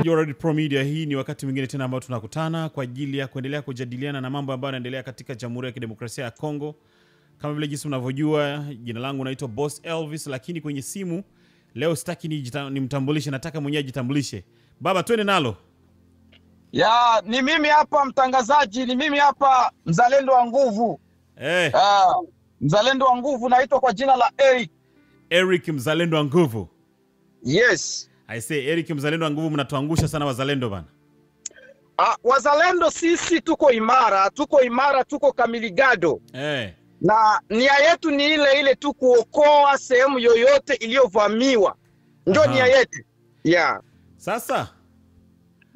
Mtazamaji wa Red Pro Media, hii ni wakati mwingine tena ambao tunakutana kwa ajili ya kuendelea kujadiliana na mambo ambayo yanaendelea katika Jamhuri ya Kidemokrasia ya Kongo. Kama vile jinsi mnavyojua, jina langu naitwa Boss Elvis, lakini kwenye simu leo sitaki nimtambulishe, nataka mwenyewe ajitambulishe. Baba, twende nalo. Ya, ni mimi hapa mtangazaji, ni mimi hapa mzalendo wa nguvu. Mzalendo wa nguvu, naitwa kwa jina la Eric. Eric mzalendo wa nguvu. Yes. I say Eric mzalendo wa nguvu, mnatuangusha sana wazalendo bana. Wazalendo sisi tuko imara, tuko kamiligado. Na nia yetu ni ile ile tu, kuokoa sehemu yoyote iliyovamiwa. Ndio nia yetu. Yeah. Sasa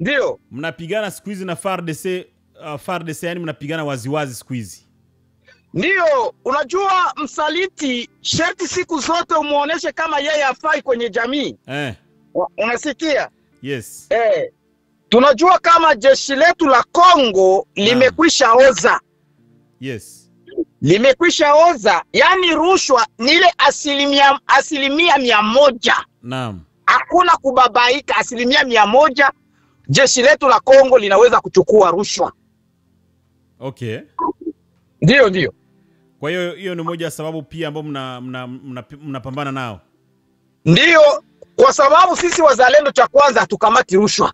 ndio mnapigana siku hizi na FARDC, yani mnapigana waziwazi siku hizi. Ndio, unajua msaliti sharti siku zote umuoneshe kama yeye afai kwenye jamii. Unasikia? Yes. Tunajua kama jeshi letu la Kongo limekwisha oza. Yes. Limekwisha oza, yani rushwa ni ile asilimia 100. Naam. Hakuna kubabaika, 100%. Jeshi letu la Kongo linaweza kuchukua rushwa. Okay. Ndio. Kwa hiyo ni moja ya sababu pia ambao mnapambana nao. Ndio, kwa sababu sisi wazalendo cha kwanza hatukamati rushwa.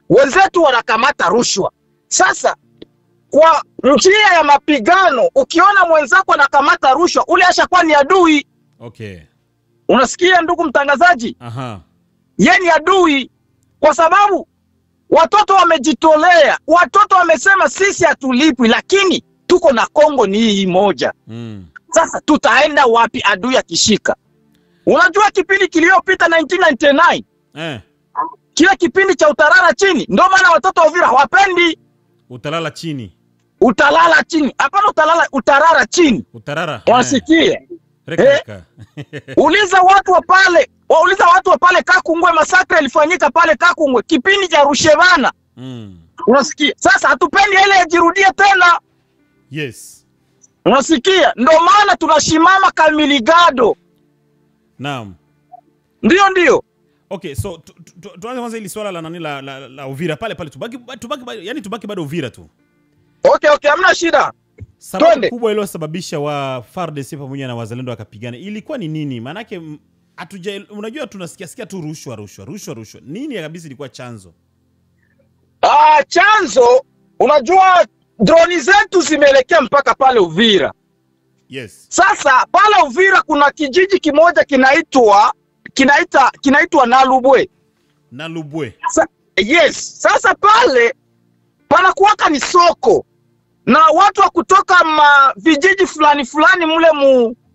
Wenzetu wanakamata rushwa. Sasa kwa njia ya mapigano, ukiona mwenzako anakamata rushwa, ule ashakuwa ni adui. Okay. Unasikia ndugu mtangazaji? Yeye ni adui, kwa sababu watoto wamejitolea, watoto wamesema sisi hatulipwi, lakini tuko na Kongo ni hii moja. Sasa tutaenda wapi adui akishika? Unajua kipindi kiliyopita 1999, kile kipindi cha utarara chini, ndio maana watoto wa Uvira hawapendi utalala chini. Utalala chini. Hapana, utarara chini. Utarara. Unasikia? Uliza watu wa pale Kakungwe, masakre ilifanyika pale Kakungwe kipindi cha Rushevana. Unasikia? Sasa hatupendi ile ijirudie tena. Yes. Unasikia? Ndio maana tunashimama kamiligado. Naam. Ndio. Okay, so tuanze kwanza ili swala la nani la Uvira pale tubaki bado Uvira tu. Okay, hamna shida. Sababu kubwa iliyosababisha wa FARDC pamoja na wazalendo wakapigana ilikuwa ni nini? Maana yake unajua tunasikia tu rushwa. Nini kabisa ilikuwa chanzo? Chanzo, unajua droni zetu zimeelekea mpaka pale Uvira. Yes. Sasa pale Uvira kuna kijiji kimoja kinaitwa Nalubwe. Yes. Sasa pale panakuwaka ni soko, na watu wa kutoka vijiji fulani mule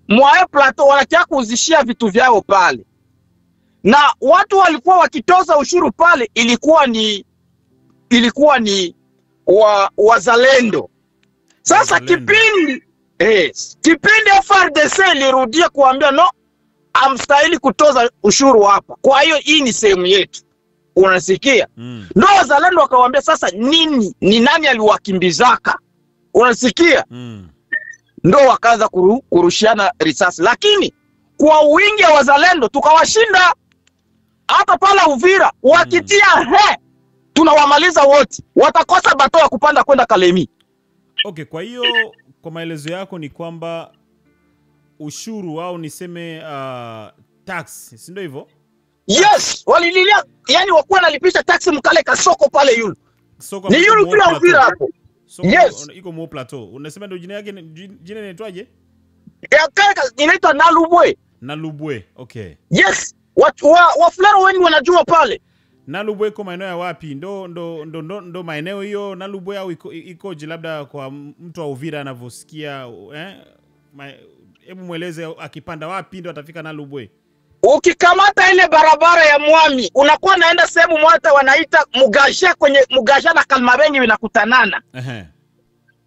mwae plateau wanakia kuuzishia vitu vyao pale, na watu walikuwa wakitoza ushuru pale, ilikuwa ni wazalendo. Sasa kipindi FARDC ilirudia kuambia no, amstahili kutoza ushuru hapa, kwa hiyo hii ni sehemu yetu. Unasikia? Ndio wazalendo wakawaambia sasa ni nani aliwakimbizaka? Unasikia? Ndio wakaanza kurushiana risasi, lakini kwa wingi wa wazalendo tukawashinda. Hata pala Uvira wakitia tunawamaliza wote, watakosa bato ya kupanda kwenda Kalemi. Okay, kwa hiyo kwa maelezo yako ni kwamba ushuru au niseme tax, si ndio hivyo? Yes, walililia, yani wakuwa nalipisha taxi mkale kasoko pale yule. Soko ni yule tu Uvira hapo. Yes. Iko mo plateau. Unasema ndio jina yake, jina inaitwaje? Inaitwa Nalubwe. Okay. Yes. Wa Fulero wengi wanajua pale. Nalubwe iko maeneo ya wapi? Ndo maeneo hiyo Nalubwe, au ikoje labda kwa mtu wa Uvira anavyosikia hebu mueleze akipanda wapi ndo atafika Nalubwe? Ukikamata ile barabara ya Mwami, unakuwa naenda sehemu mwata wanaita Mugasha, kwenye Mugasha na Kalmabengi winakutanana.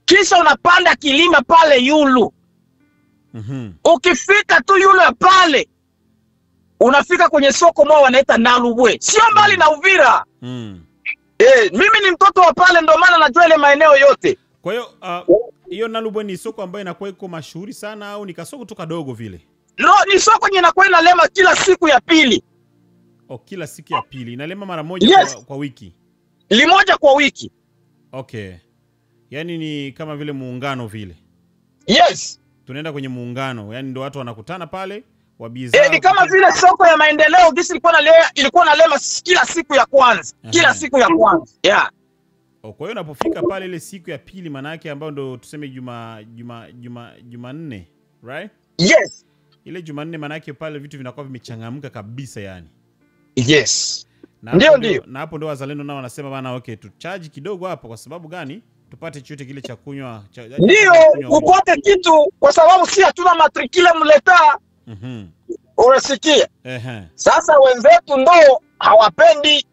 Kisha unapanda kilima pale Yulu. Ukifika tu Yulu pale, unafika kwenye soko moja wanaita Nalubwe. Sio mbali na Uvira. Mimi ni mtoto wa pale, ndio maana najua ile maeneo yote. Kwa hiyo hiyo Nalubwe ni soko ambayo inakuwa iko mashuhuri sana, au ni kasoko tu kadogo vile? No, ni soko yenye inakuwa inalema kila siku ya pili. kila siku ya pili. Inalema mara moja Yes. kwa wiki. Limoja kwa wiki. Okay. Yaani ni kama vile muungano vile. Yes. Tunaenda kwenye muungano. Yaani ndio watu wanakutana pale wa bidhaa. Ni kama vile soko ya maendeleo gisi ilikuwa nalema kila siku ya kwanza. Kila siku ya kwanza. Yeah. Kwa hiyo unapofika pale ile siku ya pili maana yake ambayo ndo tuseme Jumanne, right? Yes. Ile Jumanne maana yake pale vitu vinakuwa vimechangamka kabisa yani. Yes. Ndio. Ndio. Na hapo ndo wazalendo nao wanasema bana tu charge kidogo hapo kwa sababu gani? Tupate chochote kile cha kunywa. Ndio, ukote kitu kwa sababu si hatuna matrikile mleta. Unasikia? Sasa wenzetu ndo hawapendi.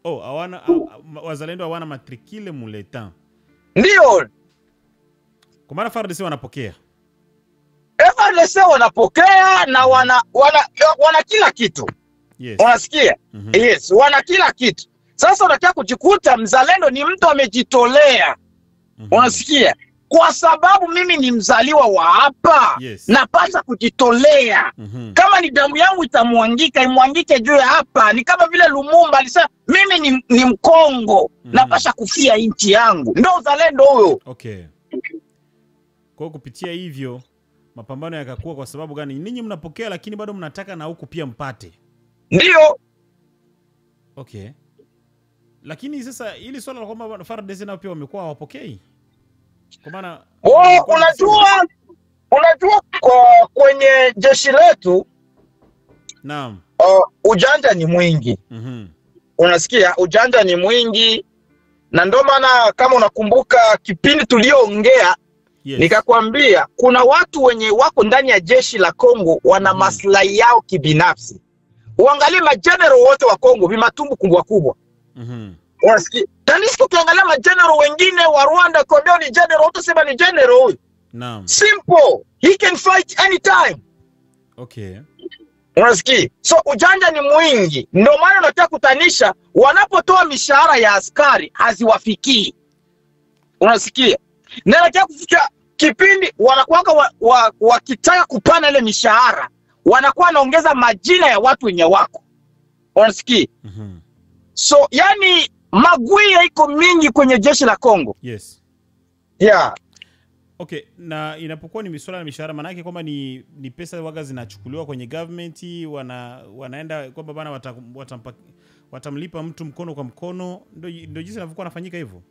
Hawana wazalendo hawana matrikile muleta. Ndio. Kwa maana FARDC wanapokea. FARDC wanapokea na wana kila kitu. Yes. Unasikia? Yes, wana kila kitu. Sasa unataka kujikuta mzalendo ni mtu amejitolea. Unasikia? Kwa sababu mimi ni mzaliwa wa hapa. Yes. Napaswa kujitolea. Kama ni damu yangu itamwangika, imwangike juu ya hapa. Ni kama vile Lumumba alisema mimi ni Mkongo. Napaswa kufia nchi yangu. Ndio uzalendo huyo. Okay. Kwa kupitia hivyo mapambano yakakuwa kwa sababu gani? Ninyi mnapokea lakini bado mnataka na huku pia mpate. Ndio. Okay. Lakini sasa ili swala la kwamba FARDC nao pia wamekuwa hawapokei. Kwa maana unajua kwenye jeshi letu naam. Ujanja ni mwingi. Unasikia? Ujanja ni mwingi. Na ndio maana kama unakumbuka kipindi tulioongea, yes, nikakwambia kuna watu wenye wako ndani ya jeshi la Kongo wana maslahi yao kibinafsi. Uangalie majenerali wote wa Kongo vimatumbu kubwa kubwa. Unasikia? Tanisi ukiangalia majenerali wengine wa Rwanda Kombeo ni general, utasema ni general huyu. Naam. Simple. He can fight anytime. Okay. Unasikia? So ujanja ni mwingi. Ndio maana nataka kutanisha wanapotoa mishahara ya askari haziwafikii. Unasikia? Na nataka kufikia kipindi wanakuwa wakitaka kupana ile mishahara, wanakuwa wanaongeza majina ya watu wenye wako. Unasikia? So yani magwia iko mingi kwenye jeshi la Kongo. Yes. Yeah. Okay, na inapokuwa ni masuala ya mishahara maana yake kwamba ni pesa waga zinachukuliwa kwenye government, wanaenda kwamba bana watamlipa mtu mkono kwa mkono, ndio jinsi inavyokuwa nafanyika hivyo.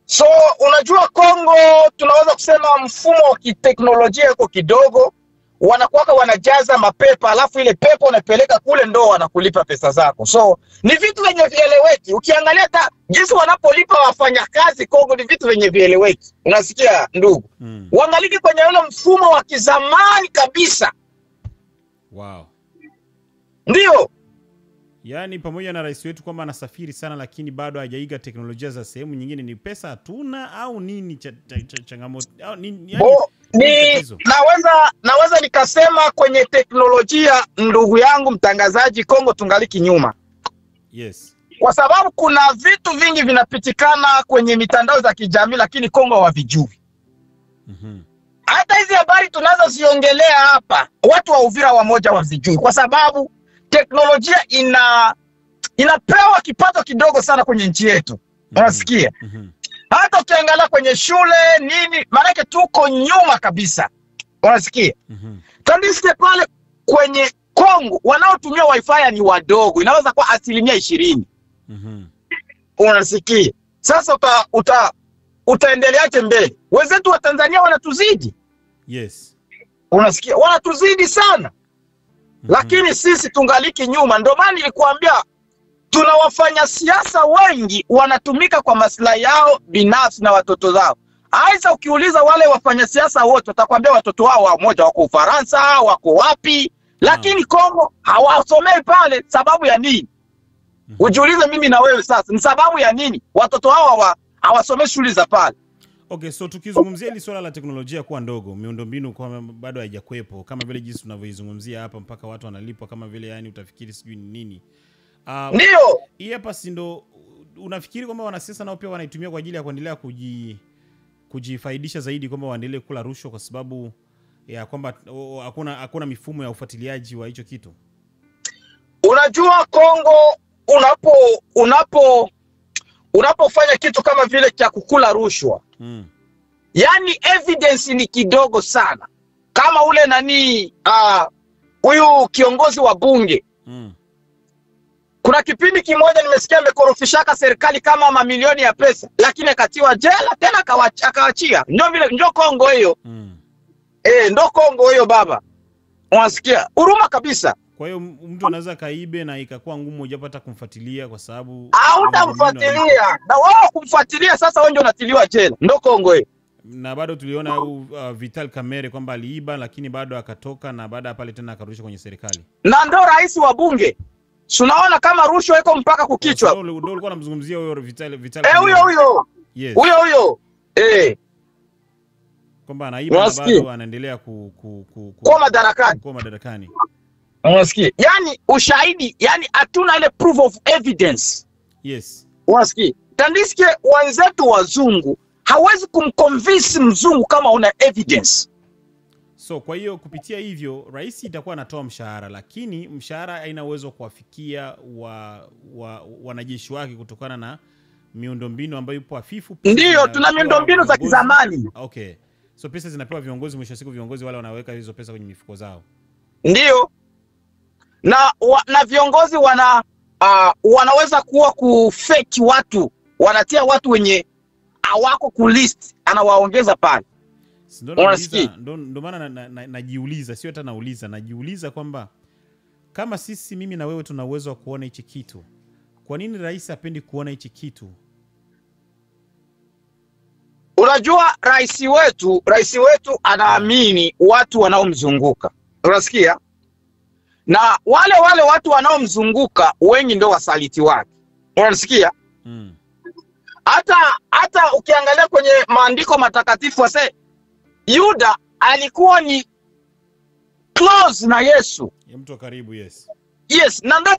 So unajua Kongo tunaweza kusema mfumo wa kiteknolojia uko kidogo, wanakuwa wanajaza mapepa alafu ile pepa unapeleka kule ndo wanakulipa pesa zako. So ni vitu vyenye vieleweki. Ukiangalia jinsi wanapolipa wafanyakazi Kongo ni vitu vyenye vieleweki. Unasikia ndugu? Uangalie kwenye ule mfumo wa kizamani kabisa. Wow. Ndio. Yaani pamoja na rais wetu kwamba anasafiri sana lakini bado hajaiga teknolojia za sehemu nyingine, ni pesa hatuna au nini changamoto au nini yani? Naweza nikasema kwenye teknolojia ndugu yangu mtangazaji, Kongo tungaliki nyuma. Yes. Kwa sababu kuna vitu vingi vinapitikana kwenye mitandao za kijamii lakini Kongo hawavijui. Hata hizi habari tunazoziongelea hapa watu wa Uvira wamoja wazijui kwa sababu teknolojia inapewa kipato kidogo sana kwenye nchi yetu. Unasikia? Hata ukiangalia kwenye shule nini, maana yake tuko nyuma kabisa. Unasikia? Tandisike pale kwenye Kongo wanaotumia wifi ni wadogo, inaweza kuwa 20%. Unasikia? Sasa utaendeleaje mbele? Wenzetu wa Tanzania wanatuzidi. Yes. Unasikia? Wanatuzidi sana. Lakini sisi tungaliki nyuma. Ndio maana nilikwambia tuna wafanya siasa wengi wanatumika kwa maslahi yao binafsi na watoto zao. Aisa ukiuliza wale wafanya siasa wote watakwambia watoto wao wamoja wako Ufaransa, wako wapi, lakini Kongo hawasomei pale. Sababu ya nini? Ujiulize mimi na wewe sasa, ni sababu ya nini watoto wao hawasomei shule za pale? Okay, so tukizungumzia hili swala la teknolojia kuwa ndogo, miundombinu kwa bado haijakuepo kama vile jinsi tunavyoizungumzia hapa mpaka watu wanalipwa kama vile yani utafikiri sijui ni nini. Ndio. Hii hapa si ndo unafikiri kwamba wanasiasa nao pia wanaitumia kwa ajili ya kuendelea kujifaidisha zaidi kwamba waendelee kula rushwa kwa sababu ya kwamba hakuna mifumo ya ufuatiliaji wa hicho kitu? Unajua Kongo unapofanya kitu kama vile cha kukula rushwa. Yani evidence ni kidogo sana. Kama ule nani huyu kiongozi wa bunge. Kuna kipindi kimoja nimesikia amekorofishaka serikali kama mamilioni ya pesa, lakini akatiwa jela tena akaachia. Ndio Kongo hiyo. Ndio Kongo hiyo baba. Unasikia? Huruma kabisa. Kwa hiyo mtu anaweza kaibe na ikakuwa ngumu hujapata kumfuatilia kwa sababu hautamfuatilia. Na wao kumfuatilia sasa wewe ndio unatiliwa jela. Ndio Kongo hiyo. Na bado tuliona Vital Kamerhe kwamba aliiba lakini bado akatoka na baada pale tena akarudishwa kwenye serikali. Na ndio rais wa bunge. Tunaona kama rushwa iko mpaka kukichwa. Ndio ulikuwa unamzungumzia huyo Vital huyo. Yes. Huyo. Kwamba anaiba na bado anaendelea kwa madarakani. Unasikia? Yani ushahidi, yani hatuna ile proof of evidence. Yes. Unasikia? Tandisikie wenzetu wazungu hawezi kumconvince mzungu kama una evidence. So kwa hiyo kupitia hivyo rais itakuwa anatoa mshahara, lakini mshahara haina uwezo kuwafikia wanajeshi wake kutokana na miundombinu ambayo ipo hafifu. Ndio, tuna miundombinu za kizamani. Okay. So pesa zinapewa viongozi, mwisho siku viongozi wale wanaweka hizo pesa kwenye mifuko zao. Ndio. Na viongozi wanaweza kuwa kufake watu, wanatia watu wenye hawako kulist, anawaongeza pale. Ndio maana najiuliza, sio hata nauliza, najiuliza kwamba kama mimi na wewe tuna uwezo wa kuona hichi kitu, kwa nini rais hapendi kuona hichi kitu? Unajua rais wetu anaamini watu wanaomzunguka. Unasikia? Na wale watu wanaomzunguka wengi ndio wasaliti wake. Unasikia? Hata ukiangalia kwenye maandiko matakatifu wase Yuda alikuwa ni close na Yesu. Ya mtu wa karibu, yes. Yes, na ndio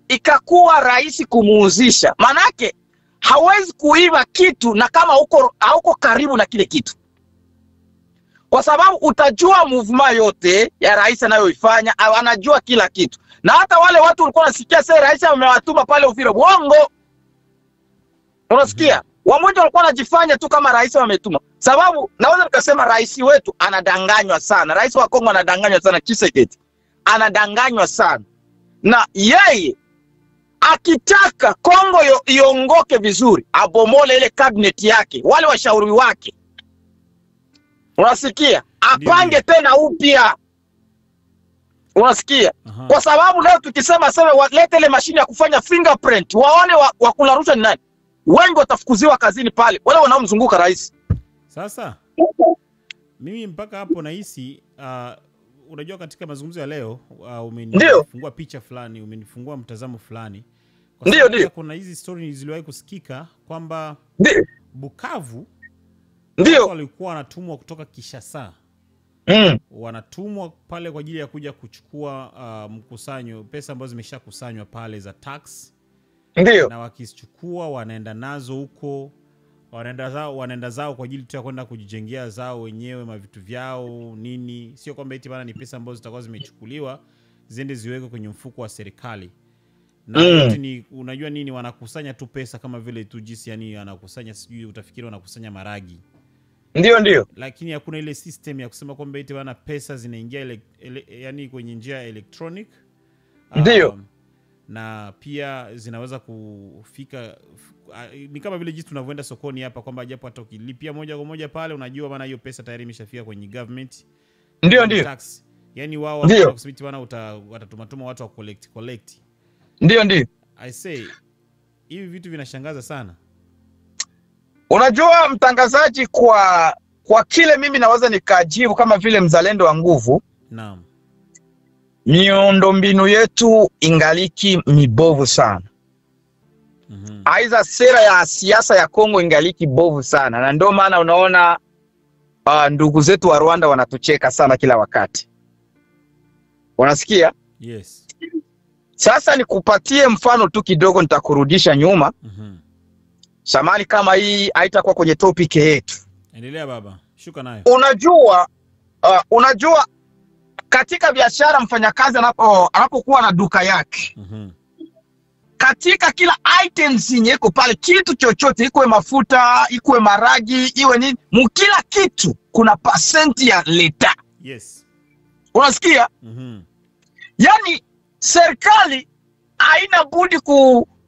ikakuwa rahisi kumuuzisha. Manake hawezi kuiba kitu na kama hauko karibu na kile kitu. Kwa sababu utajua movement yote ya rais anayoifanya, anajua kila kitu. Na hata wale watu walikuwa nasikia sasa rais amewatuma pale Uvira bongo. Unasikia? Wamoja walikuwa wanajifanya tu kama rais ametuma. Sababu naweza nikasema rais wetu anadanganywa sana. Rais wa Kongo anadanganywa sana, Tshisekedi. Anadanganywa sana. Na yeye akitaka Kongo iongoke vizuri, abomole ile cabinet yake, wale washauri wake. Unasikia? Apange tena upya. Unasikia? Kwa sababu leo tukisema walete ile mashine ya kufanya fingerprint, waone wakula rushwa ni nani. Wengi watafukuziwa kazini pale, wale wanaomzunguka rais. Sasa mimi mpaka hapo nahisi unajua katika mazungumzo ya leo umenifungua picha fulani, umenifungua mtazamo fulani. Ndio. Kuna hizi story ziliwahi kusikika kwamba Bukavu walikuwa wanatumwa kutoka Kinshasa. Wanatumwa pale kwa ajili ya kuja kuchukua mkusanyo, pesa ambazo zimeshakusanywa pale za tax. Ndio. Na wakizichukua wanaenda nazo huko, wanaenda zao kwa ajili tu ya kwenda kujijengea zao wenyewe mavitu vyao nini. Sio kwamba eti bana ni pesa ambazo zitakuwa zimechukuliwa ziende ziwekwe kwenye mfuko wa serikali. Na ni unajua nini, wanakusanya tu pesa kama vile tu jinsi, yani wanakusanya, sijui utafikiri wanakusanya maragi. Ndio. Lakini hakuna ile system ya kusema kwamba eti bana pesa zinaingia yani kwenye njia ya electronic. Ndio. Na pia zinaweza kufika ni kama vile jinsi tunavyoenda sokoni hapa kwamba japo hata ukilipia moja kwa moja pale unajua bana hiyo pesa tayari imeshafika kwenye government. Ndio. Tax. Yani wao wanakusubiri bana watatumatuma watu wa collect. Ndio. I say hivi vitu vinashangaza sana. Unajua mtangazaji, kwa kile mimi naweza nikajibu kama vile mzalendo wa nguvu. Naam. Miundombinu yetu ingaliki mibovu sana. Aiza sera ya siasa ya Kongo ingaliki bovu sana. Na ndio maana unaona ndugu zetu wa Rwanda wanatucheka sana kila wakati. Unasikia? Yes. Sasa nikupatie mfano tu kidogo, nitakurudisha nyuma. Samani kama hii haitakuwa kwenye topic yetu. Endelea baba, shuka nayo. Unajua katika biashara mfanyakazi anapokuwa na duka yake, katika kila items yenye iko pale, kitu chochote, ikuwe mafuta, ikuwe maragi, iwe nini, mkila kitu kuna pasenti ya leta. Yes. Unasikia? Yani serikali haina budi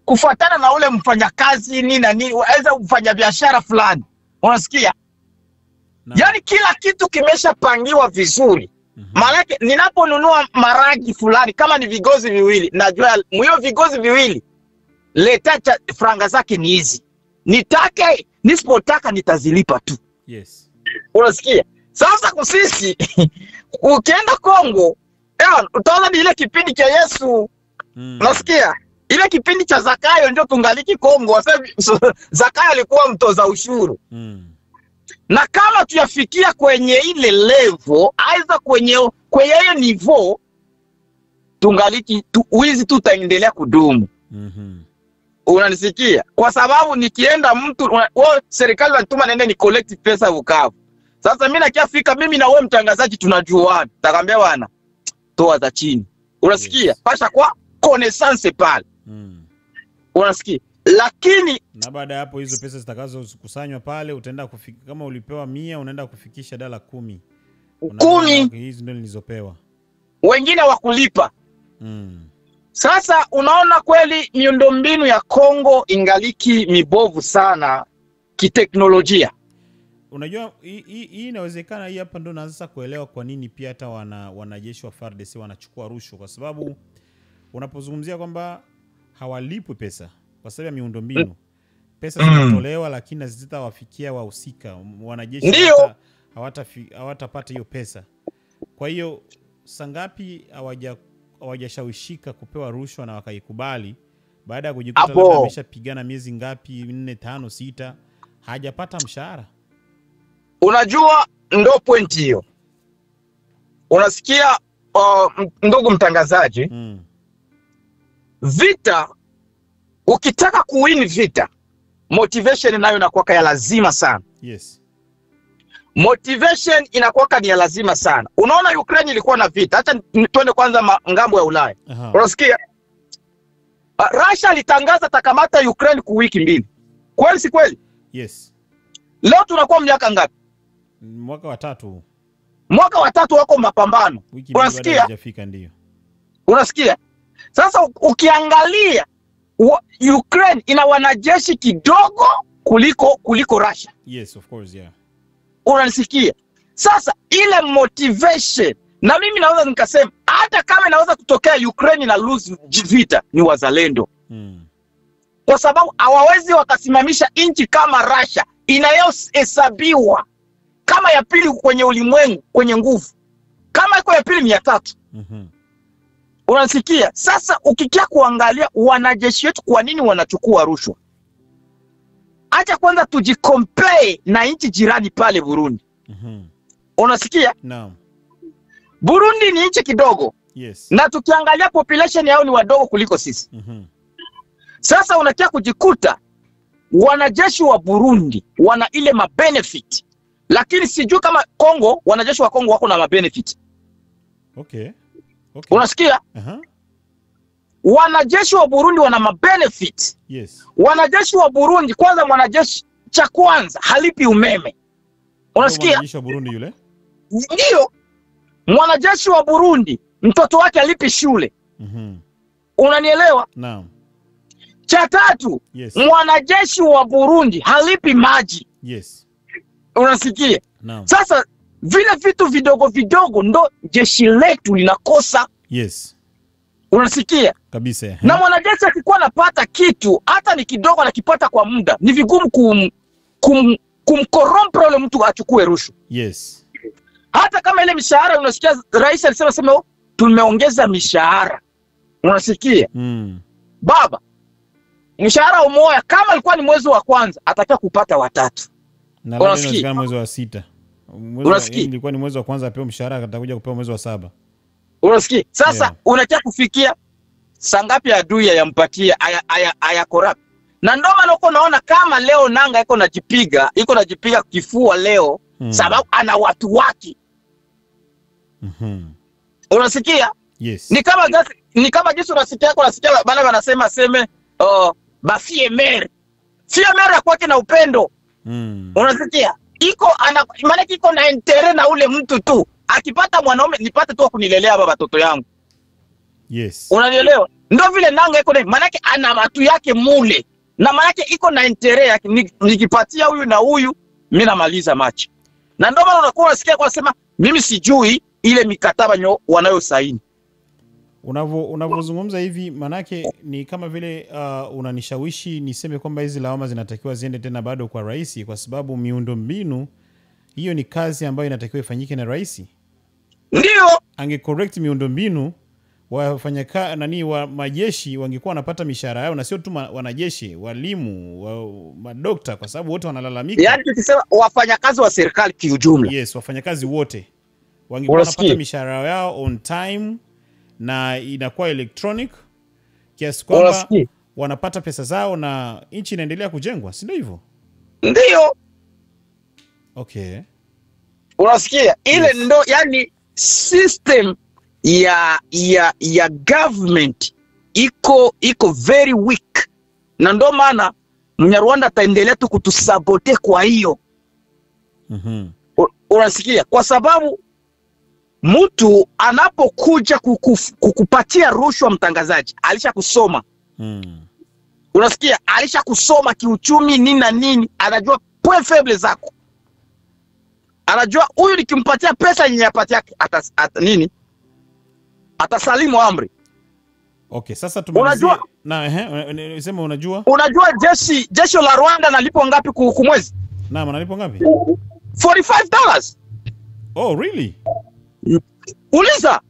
kufuatana na ule mfanyakazi nini na nini, waweza kufanya biashara fulani. Unasikia? Yani kila kitu kimeshapangiwa vizuri. Maana ninaponunua maragi fulani, kama ni vigozi viwili, najua hiyo vigozi viwili leta franga zake ni hizi. Nitake, nisipotaka nitazilipa tu. Yes. Unasikia? Sasa kwa sisi ukienda Kongo, utaona ni ile kipindi cha Yesu. Unasikia? Ile kipindi cha Zakayo ndio tungaliki Kongo. Wasema Zakayo alikuwa mtoza ushuru. Na kama tuyafikia kwenye ile level, aidha kwenye hiyo niveau, tungaliki wizi tutaendelea kudumu. Unanisikia? Kwa sababu nikienda mtu serikali wanituma nende ni collect pesa Bukavu. Sasa mimi nakiafika, mimi na wewe mtangazaji tunajuana. Takwambia bwana, toa za chini. Unasikia? Yes. Pasha kwa connaissance pale. Unasikia? Lakini na baada ya hapo hizo pesa zitakazokusanywa pale utaenda kufika, kama ulipewa 100 unaenda kufikisha $10. 10 hizi ndio nilizopewa. Wengine wakulipa. Sasa unaona kweli miundombinu ya Kongo ingaliki mibovu sana kiteknolojia. Unajua hii inawezekana, hii hapa ndo naanza kuelewa kwa nini pia hata wanajeshi wa FARDC wanachukua rushwa, kwa sababu unapozungumzia kwamba hawalipwi pesa kwa sababu ya miundombinu. Pesa zinatolewa lakini hazitawafikia wahusika. Wanajeshi hawatapata hiyo pesa. Kwa hiyo sangapi hawajashawishika kupewa rushwa na wakaikubali, baada ya kujikuta labda ameshapigana miezi ngapi, 4, 5, 6, hajapata mshahara. Unajua ndo point hiyo. Unasikia ndugu mtangazaji? Vita, ukitaka kuwin vita, motivation nayo inakuwa ya lazima sana. Yes. Motivation inakuwa ni ya lazima sana. Unaona Ukraine ilikuwa na vita. Acha tuende kwanza ngambo ya Ulaya. Unasikia? Russia alitangaza takamata Ukraine kwa wiki 2. Kweli si kweli? Yes. Leo tunakuwa miaka ngapi? Mwaka wa 3. Mwaka wa 3 wako mapambano. Unasikia? Hajafika ndio. Unasikia? Sasa ukiangalia Ukraine ina wanajeshi kidogo kuliko Russia. Yes, of course, yeah. Unanisikia? Sasa ile motivation, na mimi naweza nikasema hata kama inaweza kutokea Ukraine na lose vita, ni wazalendo. Kwa sababu hawawezi wakasimamisha nchi kama Russia inayohesabiwa kama ya pili kwenye ulimwengu kwenye nguvu, kama iko ya pili 300. Unasikia? Sasa ukikia kuangalia wanajeshi wetu kwa nini wanachukua rushwa, acha kwanza tujicompare na nchi jirani pale Burundi. Unasikia? Naam. Burundi ni nchi kidogo. Yes. Na tukiangalia population yao ni wadogo kuliko sisi. Sasa unakia kujikuta wanajeshi wa Burundi wana ile mabenefit, lakini sijui kama Kongo, wanajeshi wa Kongo wako na mabenefit. Okay. Unasikia? Wanajeshi wa Burundi wana mabenefit. Yes. Wanajeshi wa Burundi, kwanza mwanajeshi cha kwanza halipi umeme. Unasikia? Mwanajeshi wa Burundi yule? Ndio. Mwanajeshi wa Burundi mtoto wake halipi shule. Unanielewa? Naam. Cha tatu, yes. Mwanajeshi wa Burundi halipi maji. Yes. Unasikia? Naam. Sasa vile vitu vidogo vidogo ndo jeshi letu linakosa. Yes. Unasikia? Kabisa. Na mwanajeshi akikuwa anapata kitu hata ni kidogo anakipata kwa muda, ni vigumu kumkorompa yule mtu achukue rushwa. Yes. Hata kama ile mishahara, unasikia rais alisema tumeongeza mishahara. Unasikia? Baba, mshahara umoja kama alikuwa ni mwezi wa kwanza atakiwa kupata wa 3. Na leo ni mwezi wa 6. Unasikia? Ilikuwa ni mwezi wa kwanza apewa mshahara, atakuja kupewa mwezi wa 7. Unasikia? Sasa unataka kufikia sangapi adui yampatia aya corrupt. Na ndio maana uko naona kama leo nanga iko najipiga kifua leo, sababu ana watu wake. Unasikia? Yes. Ni kama jinsi unasikia bana wanasema seme bafie mere. Fie mere kwake na upendo. Unasikia? Maana iko na intere na ule mtu tu. Akipata mwanaume nipate tu kunilelea baba watoto yangu. Yes. Unanielewa? Ndio vile Nanga iko na maana ana watu yake mule. Na maana iko na intere yake, nikipatia huyu na huyu mimi namaliza machi. Na ndio maana unakuwa unasikia kwa sema mimi sijui ile mikataba wanayosaini. Unavozungumza hivi manake ni kama vile unanishawishi niseme kwamba hizi lawama zinatakiwa ziende tena bado kwa rais, kwa sababu miundombinu hiyo ni kazi ambayo inatakiwa ifanyike na rais. Ndio angecorrect miundombinu, wa majeshi wangekuwa wanapata mishahara yao, na sio tu wanajeshi, walimu, madokta, kwa sababu wote wanalalamika. Yaani tukisema wafanyakazi wa serikali kiujumla. Yes, wafanyakazi wote wangekuwa wanapata mishahara yao on time na inakuwa electronic, kiasi kwamba wanapata pesa zao na nchi inaendelea kujengwa, si ndio hivyo? Ndio. Okay. Unasikia? Ile ndo yani system ya government iko very weak. Na ndo maana Mnyarwanda ataendelea tu kutusabote kwa hiyo. Unasikia? Kwa sababu mtu anapokuja kukupatia rushwa, mtangazaji alisha kusoma. Unasikia? Alisha kusoma kiuchumi nini na nini, anajua point faible zako. Anajua huyu nikimpatia pesa ninapatia nini? Atasalimu amri. Okay, sasa tumalizie. Sema unajua jeshi la Rwanda nalipo ngapi kumwezi? Naam, nalipo ngapi? $45. Oh, really? Uliza.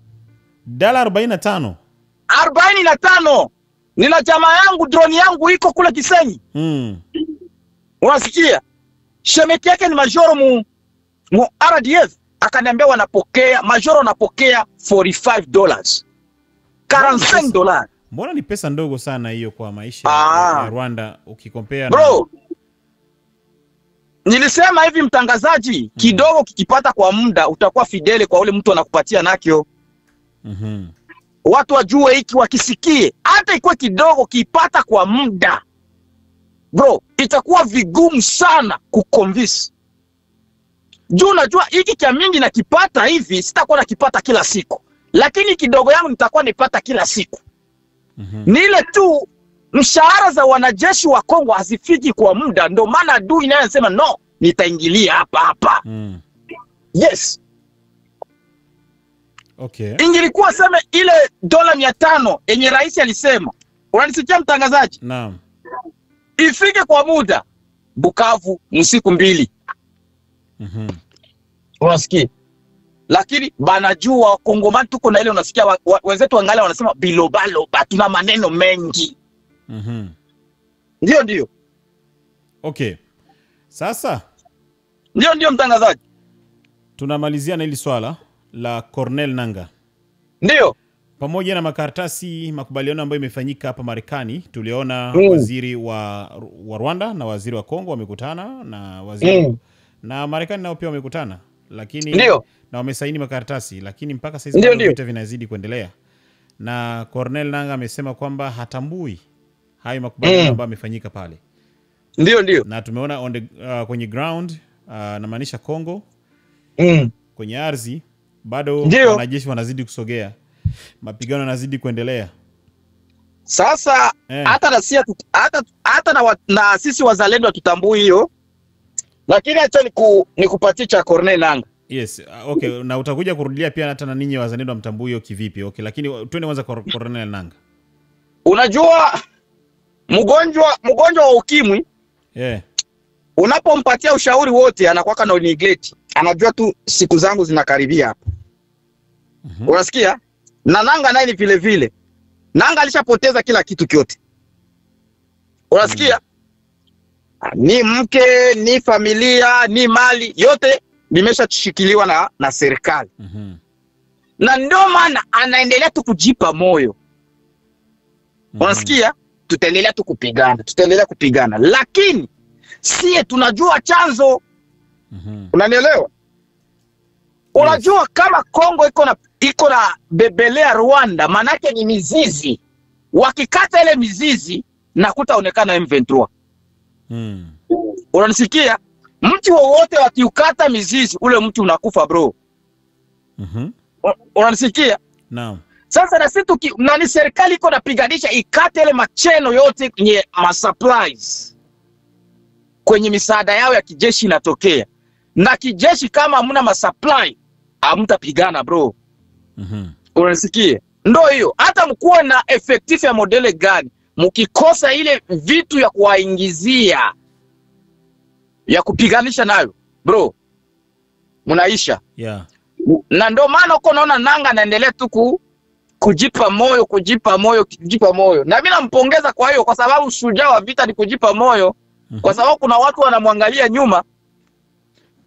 $45. 45. Nina jamaa yangu, drone yangu iko kule Kisenyi. Unasikia? Shemeki yake ni majoro mu RDF. Akaniambia majoro wanapokea $45. $45. Mbona ni pesa ndogo sana hiyo kwa maisha ya Rwanda ukikompea bro? Nilisema hivi mtangazaji, kidogo kikipata kwa muda utakuwa fidele kwa ule mtu anakupatia nakyo. Watu wajue hiki, wakisikie hata ikuwe kidogo kipata kwa muda, bro, itakuwa vigumu sana kuconvince. Juu unajua hiki kia mingi na kipata hivi sitakuwa nakipata kila siku, lakini kidogo yangu nitakuwa nipata kila siku. Ni ile tu mshahara za wanajeshi wa Kongo hazifiki kwa muda, ndio maana adui naye anasema no, nitaingilia hapa. Yes. Okay. Ingilikuwa sema ile $500 yenye rais alisema. Unanisikia mtangazaji? Naam. Ifike kwa muda Bukavu msiku 2. Unasikia? Lakini banajua Kongomani tuko na ile, unasikia wenzetu wangalia wanasema bilobalo, tuna maneno mengi. Ndio. Okay. Sasa ndio mtangazaji, tunamalizia na hili swala la Corneille Nangaa. Ndio. Pamoja na makubaliano ambayo imefanyika hapa Marekani, tuliona waziri wa Rwanda na waziri wa Kongo wamekutana, na waziri na Marekani nao pia wamekutana, lakini na wamesaini makaratasi, lakini mpaka sasa vita vinazidi kuendelea. Na Corneille Nangaa amesema kwamba hatambui hayo makubaliano ambayo yamefanyika pale. Ndio. Na tumeona kwenye ground, na maanisha Kongo, kwenye ardhi bado wanajeshi wanazidi kusogea. Mapigano yanazidi kuendelea. Sasa hata na sisi wazalendo tutambui hiyo. Lakini acha nikupatie cha Corneille Nangaa. Yes, okay, na utakuja kurudia pia hata na ninyi wazalendo mtambui hiyo kivipi? Okay, lakini twende kwanza kwa Corneille Nangaa. Unajua mgonjwa wa ukimwi, unapompatia ushauri wote anakuwa na neglect. Anajua tu siku zangu zinakaribia hapa. Unasikia? Na Nangaa naye ni vile vile. Nangaa alishapoteza kila kitu kyote. Unasikia? Ni mke, ni familia, ni mali, yote limeshashikiliwa na serikali. Na ndio maana anaendelea tu kujipa moyo. Unasikia? Tutaendelea tu kupigana. Lakini sie tunajua chanzo. Unanielewa? Unajua kama Kongo iko na bebelea Rwanda, manake ni mizizi. Wakikata ile mizizi na kutaonekana M23. Unanisikia? Mti wowote wakiukata mizizi, ule mti unakufa bro. Unanisikia? Naam. Sasa na sisi nani serikali iko napiganisha ikate ile macheno yote kwenye supplies. Kwenye misaada yao ya kijeshi inatokea. Na kijeshi kama hamna masupply, hamtapigana bro. Unanisikia? Ndio hiyo. Hata mkuwa na effective ya modele gani, mkikosa ile vitu ya kuwaingizia ya kupiganisha nayo bro, mnaisha. Yeah. Na ndio maana uko naona Nanga anaendelea tu kujipa moyo. Na mimi nampongeza kwa hiyo, kwa sababu shujaa wa vita ni kujipa moyo. Kwa sababu kuna watu wanamwangalia nyuma.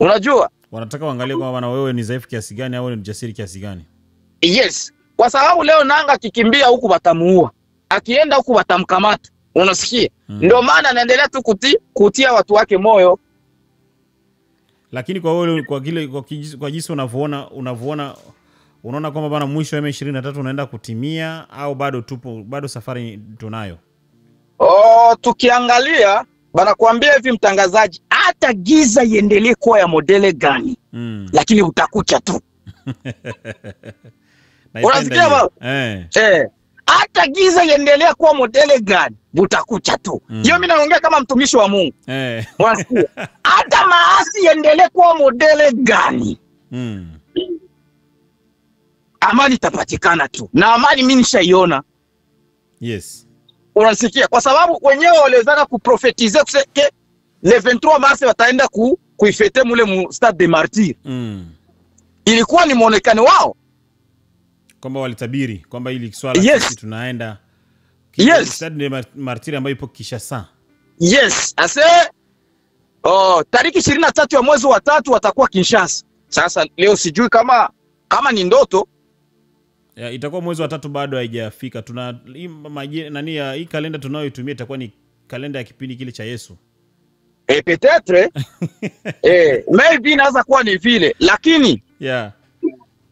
Unajua? Wanataka waangalie kwamba wewe ni dhaifu kiasi gani au ni mjasiri kiasi gani. Yes. Kwa sababu leo Nanga akikimbia huku watamuua. Akienda huku watamkamata. Unasikia? Ndio maana anaendelea tu kutia watu wake moyo. Lakini kwa wewe kwa jinsi unaona kwamba bana mwisho wa M23 unaenda kutimia au bado safari tunayo? Tukiangalia bana kuambia hivi mtangazaji, hata giza iendelee kuwa ya modele gani, lakini utakucha tu. Unasikia baba? Hata giza iendelee kuwa modele gani, utakucha tu. Hiyo mimi naongea kama mtumishi wa Mungu. Unasikia? Hata maasi iendelee kuwa modele gani, amani itapatikana tu. Na amani mimi nishaiona. Yes. Unasikia? Kwa sababu wenyewe waliweza kuprofetize kusema le 23 mars wataenda kuifete mule mu Stade des Martyrs. Ilikuwa ni muonekano wao. Kwamba walitabiri kwamba ili swala sisi tunaenda Stade des Martyrs ambayo ipo Kinshasa. Yes, tariki 23 ya mwezi wa 3 watakuwa Kinshasa. Sasa leo sijui kama ni ndoto. Itakuwa mwezi wa 3 bado haijafika. Tuna hii kalenda tunayoitumia itakuwa ni kalenda ya kipindi kile cha Yesu. Peut-être. Maybe inaweza kuwa ni vile, lakini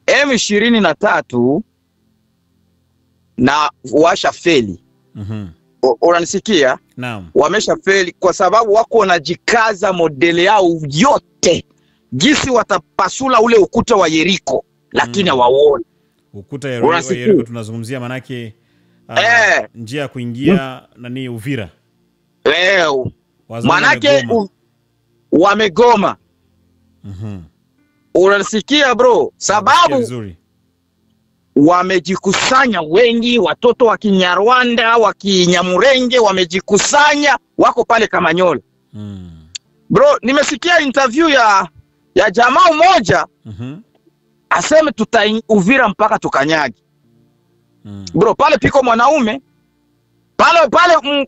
M23 na washafeli. Unanisikia? Naam. Wameshafeli kwa sababu wako wanajikaza modele yao yote. Jinsi watapasula ule ukuta wa Yeriko, lakini hawaoni. Ukuta wa Yeriko tunazungumzia manake njia ya kuingia Uvira. Manake wamegoma. Unasikia bro? Sababu wamejikusanya wengi, watoto wa Kinyarwanda, wa Kinyamurenge wamejikusanya, wako pale Kamanyola. Bro, nimesikia interview ya jamaa mmoja. Aseme Uvira mpaka tukanyagi. Bro, pale piko mwanaume. Pale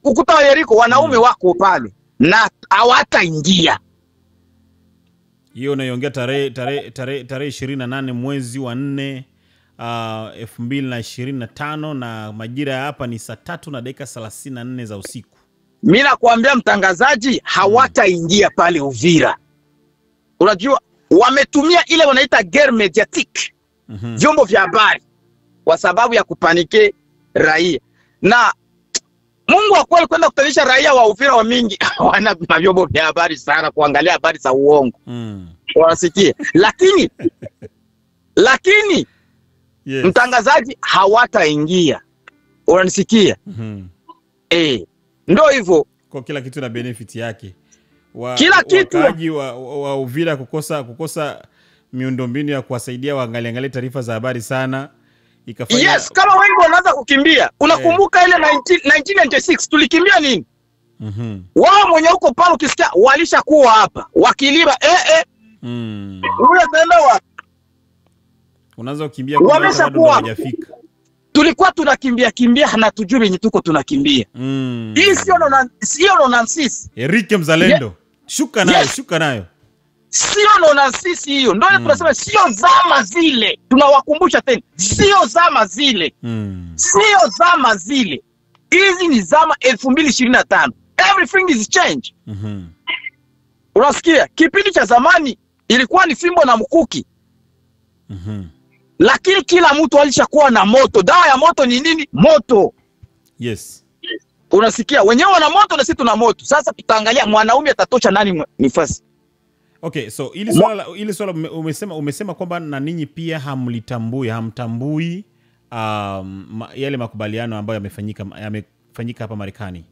ukuta wa Yeriko wanaume wako pale na hawataingia. Hiyo unaiongea tarehe 28 mwezi wa 4 2025 na majira ya hapa ni saa 3:34 za usiku. Mimi nakwambia mtangazaji, hawataingia pale Uvira. Unajua wametumia ile wanaita guerre mediatique. Vyombo vya habari kwa sababu ya kupanike raia. Na Mungu akweli kwenda kutanisha raia wa Uvira wa mingi wana vyombo vya habari sana kuangalia habari za uongo. Wanasikia. Lakini yes, mtangazaji hawataingia. Unanisikia? Ndio hivyo. Kwa kila kitu na benefit yake. Kila kitu wakaji wa Uvira kukosa miundombinu ya kuwasaidia waangalie taarifa za habari sana. Yes, kama wengi wanaanza kukimbia. Unakumbuka ile 1996 tulikimbia nini? Wao mwenye huko pale ukisikia walishakuwa hapa wakiliba ule tenda wa unaanza kukimbia kwa bado hajafika. Tulikuwa tunakimbia na tujui yenye tuko tunakimbia. Hii sio nonsense. Eric Mzalendo. Shuka nayo. Sio nonsense hiyo. Ndio tunasema sio zama zile. Tunawakumbusha tena. Sio zama zile. Sio zama zile. Hizi ni zama 2025. Everything is change. Unasikia? Kipindi cha zamani ilikuwa ni fimbo na mkuki. lakini kila mtu alishakuwa na moto. Dawa ya moto ni nini? Moto. Yes. Unasikia? Wenyewe wana moto na sisi tuna moto. Sasa tutaangalia mwanaume atatosha nani nafasi. Okay, so ili swala umesema kwamba na ninyi pia hamtambui yale makubaliano ambayo yamefanyika hapa Marekani.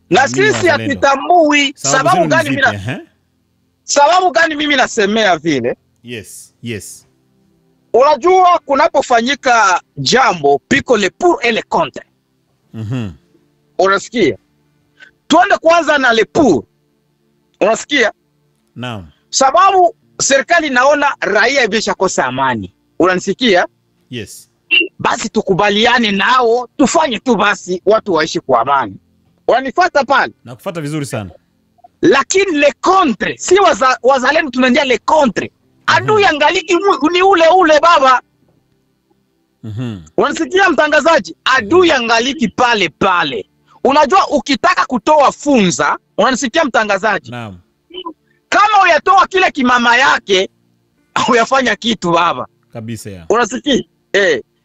Na sisi hatutambui. Sababu gani mimi nasemea vile? Yes. Unajua kunapofanyika jambo piko le pour et le contre. Unasikia? Tuende kwanza na le pour. Unasikia? Naam. Sababu serikali naona raia imeshakosa amani. Unanisikia? Yes. Basi tukubaliane nao, tufanye tu basi watu waishi kwa amani. Unanifuata pale? Nakufuata vizuri sana. Lakini le contre, si wazalendo tunaendea le contre. Adui angaliki ni ule baba. Unasikia mtangazaji? Adui angaliki pale. Unajua ukitaka kutoa funza, unanisikia mtangazaji? Naam. Kama uyatoa kile kimama yake, uyafanya kitu baba. Kabisa ya. Unasikia?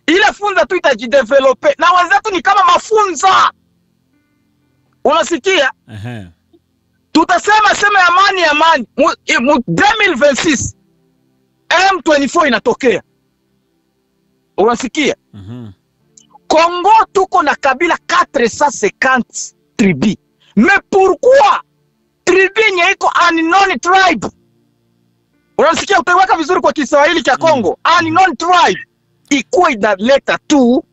Ile funza tu itajidevelope. Na wenzetu ni kama mafunza. Unasikia? Tutasema amani. 2026 M24 inatokea. Unasikia? Kongo tuko na kabila 450 tribus. Mais pourquoi tribu yenye iko unknown tribe? Unasikia? Utaiweka vizuri kwa Kiswahili cha Kongo. Unknown tribe ikuwa inaleta tu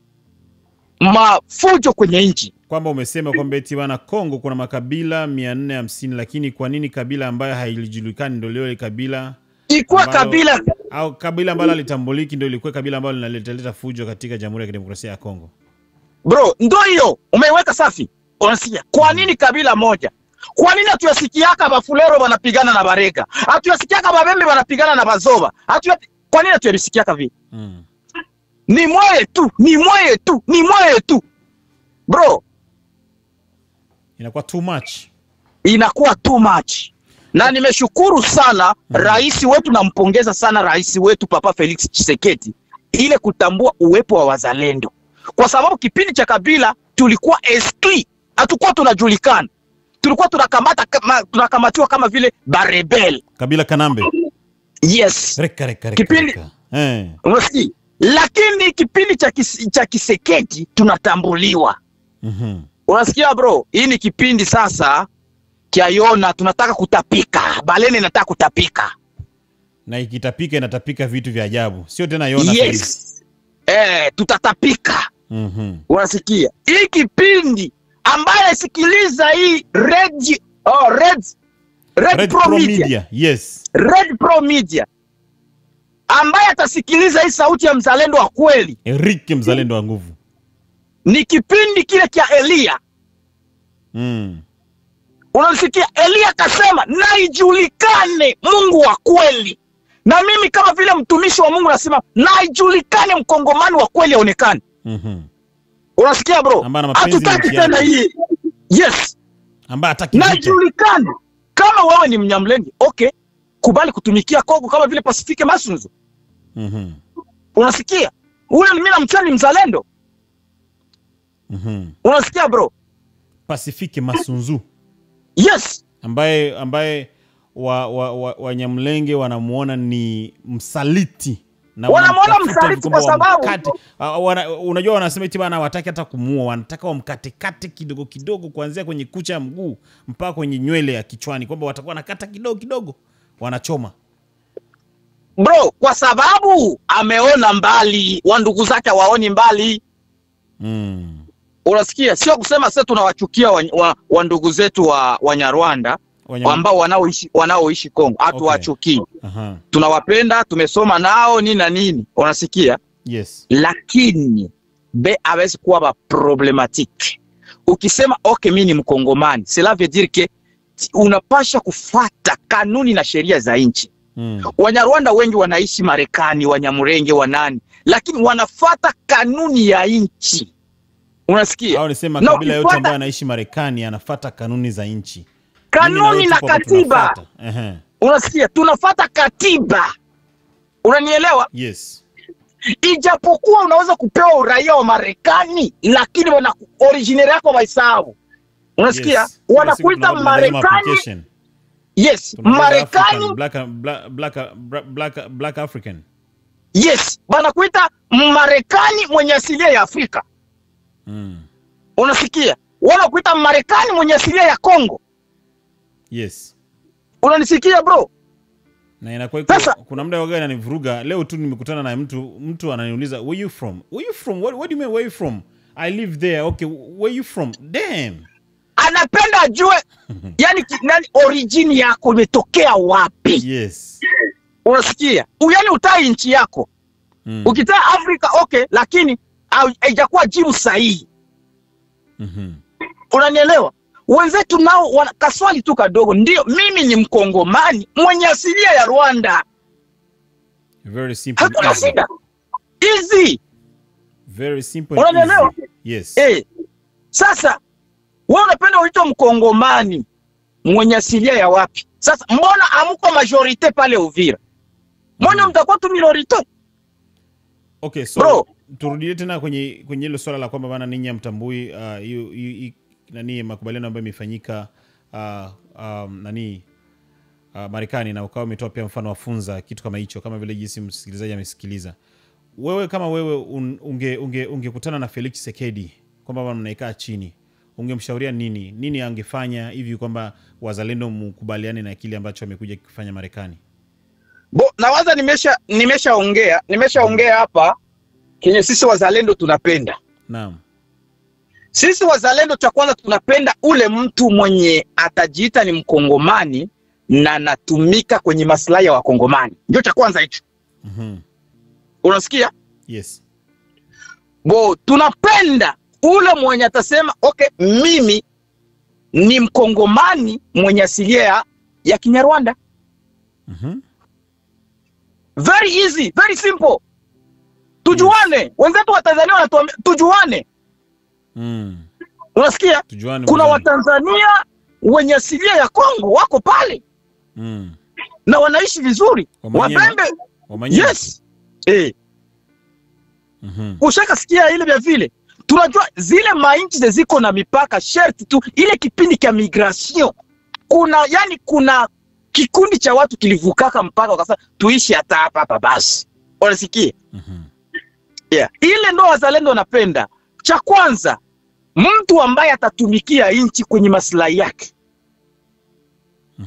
mafujo kwenye nchi. Kwamba umesema kwamba eti bana Kongo kuna makabila 450, lakini kwa nini kabila ambayo haijulikani ndio leo ile kabila ikuwa kabila au kabila ambalo litambuliki ndio ilikuwa kabila ambalo linaleta fujo katika Jamhuri ya Kidemokrasia ya Kongo? Bro, ndio hiyo umeiweka safi. Unasikia? Kwa nini kabila moja? Kwa nini hatuyasikiaka Bafulero wanapigana na Barega? Hatuyasikiaka Babembe wanapigana na Bazoba? Kwa nini hatuyasikiaka vile? Ni mwaye tu. Bro, inakuwa too much. Na nimeshukuru sana rais wetu, nampongeza sana rais wetu Papa Felix Tshisekedi ile kutambua uwepo wa wazalendo. Kwa sababu kipindi cha kabila tulikuwa exclu, hatukuwa tunajulikana. Tulikuwa tunakamatiwa kama vile barebel. Kabila Kanambe. Yes. Kipindi. Unasikia? Lakini kipindi cha Tshisekedi tunatambuliwa. Unasikia bro? Hii ni kipindi sasa kia Yona tunataka kutapika. Balene inataka kutapika. Na ikitapika inatapika vitu vya ajabu. Sio tena Yona. Yes. Tutatapika. Unasikia? Hii kipindi ambaye sikiliza hii Red Pro Media. Yes. Red Pro Media. Ambaye atasikiliza hii sauti ya mzalendo wa kweli. Eric mzalendo wa nguvu. Ni kipindi kile kia Elia. Unasikia? Elia kasema na ijulikane Mungu wa kweli. Na mimi kama vile mtumishi wa Mungu nasema na ijulikane mkongomani wa kweli aonekane. Unasikia bro? Hatutaki tena hii. Yes. Ambaye hataki na ijulikane. Kama wewe ni Mnyamlenge, okay, kubali kutumikia Kongo kama vile Pacifique Masunzu. Unasikia? Ule mimi na mchani mzalendo. Unasikia bro? Pacifique Masunzu. Yes. Ambaye Wanyamlenge wanamuona ni msaliti. Na wanamuona msaliti kwa sababu unajua wanasema eti bana hawataki hata kumuua, wanataka wamkatekate kidogo kuanzia kwenye kucha ya mguu mpaka kwenye nywele ya kichwani, kwamba watakuwa nakata kidogo wanachoma. Bro, kwa sababu ameona mbali, wa ndugu zake waoni mbali. Unasikia? Sio kusema sasa tunawachukia wa ndugu zetu wa Nyarwanda ambao wanaoishi Kongo. Hatuwachukii. Tunawapenda, tumesoma nao nini na nini. Unasikia? Yes. Lakini hawezi kuwa problematique. Ukisema okay mimi ni Mkongomani, cela veut dire que unapasha kufuata kanuni na sheria za nchi. Wanyarwanda wengi wanaishi Marekani, Wanyamurenge wanani, lakini wanafuata kanuni ya nchi. Unasikia? Au nisema kabila yote ambayo anaishi Marekani anafuata kanuni za nchi. Kanuni na katiba. Unasikia? Tunafuata katiba. Unanielewa? Yes. Ijapokuwa unaweza kupewa uraia wa Marekani, lakini wana original yako waisahau. Unasikia? Yes. Wanakuita Marekani. Yes, Marekani black African. Yes, wanakuita Marekani mwenye asilia ya Afrika. Unasikia? Wanakuita Marekani mwenye asilia ya Kongo. Yes. Unanisikia bro? Na inakuwa kuna muda waga ananivuruga. Leo tu nimekutana na mtu ananiuliza, "Where you from? Where you from? What do you mean where you from?" "I live there." "Okay, where you from?" Damn. Anapenda ajue yani nani origin yako imetokea wapi. Yes. Unasikia? Yani utai nchi yako. Ukitaa Afrika okay, lakini haijakuwa jibu sahihi. Unanielewa? Wenzetu nao kaswali tu kadogo. Ndio, mimi ni Mkongomani mwenye asilia ya Rwanda. Very simple. Hakuna shida. Easy. Very simple. Unanielewa? Yes. Sasa wewe unapenda uitwe Mkongomani mwenye asilia ya wapi? Sasa mbona amko majorite pale Uvira? Mbona mtakuwa tu minorite? Okay, so turudie tena kwenye hilo swala la kwamba bana ninyi mtambui nani makubaliano ambayo imefanyika Marekani, na ukawa umetoa pia mfano wa Funza, kitu kama hicho, kama vile jinsi msikilizaji amesikiliza. Wewe kama wewe ungekutana na Felix Tshisekedi kwamba mnaikaa chini, ungemshauria nini angefanya hivi kwamba wazalendo mkubaliane na kile ambacho amekuja kufanya Marekani? Nawaza nimeshaongea hapa kenye sisi wazalendo tunapenda. Naam. Sisi wazalendo cha kwanza tunapenda ule mtu mwenye atajiita ni Mkongomani na anatumika kwenye maslahi ya Wakongomani. Ndio cha kwanza hicho. Unasikia? Yes. Tunapenda ule mwenye atasema okay, mimi ni Mkongomani mwenye asilia ya Kinyarwanda. Very easy, very simple. Tujuane. Yes. Wenzetu wa Tanzania wanatuambia tujuane. Unasikia? Tujuane. Kuna Watanzania wenye asilia ya Kongo wako pale. Na wanaishi vizuri. Wabembe. Yes. Ushaka sikia ile vya vile. Tunajua zile mainchi ziko na mipaka sharti tu ile kipindi cha migration. Kuna kikundi cha watu kilivukaka mpaka wakasema tuishi hata hapa basi. Unasikia? Ile ndo wazalendo wanapenda. Cha kwanza, mtu ambaye atatumikia nchi kwenye maslahi yake.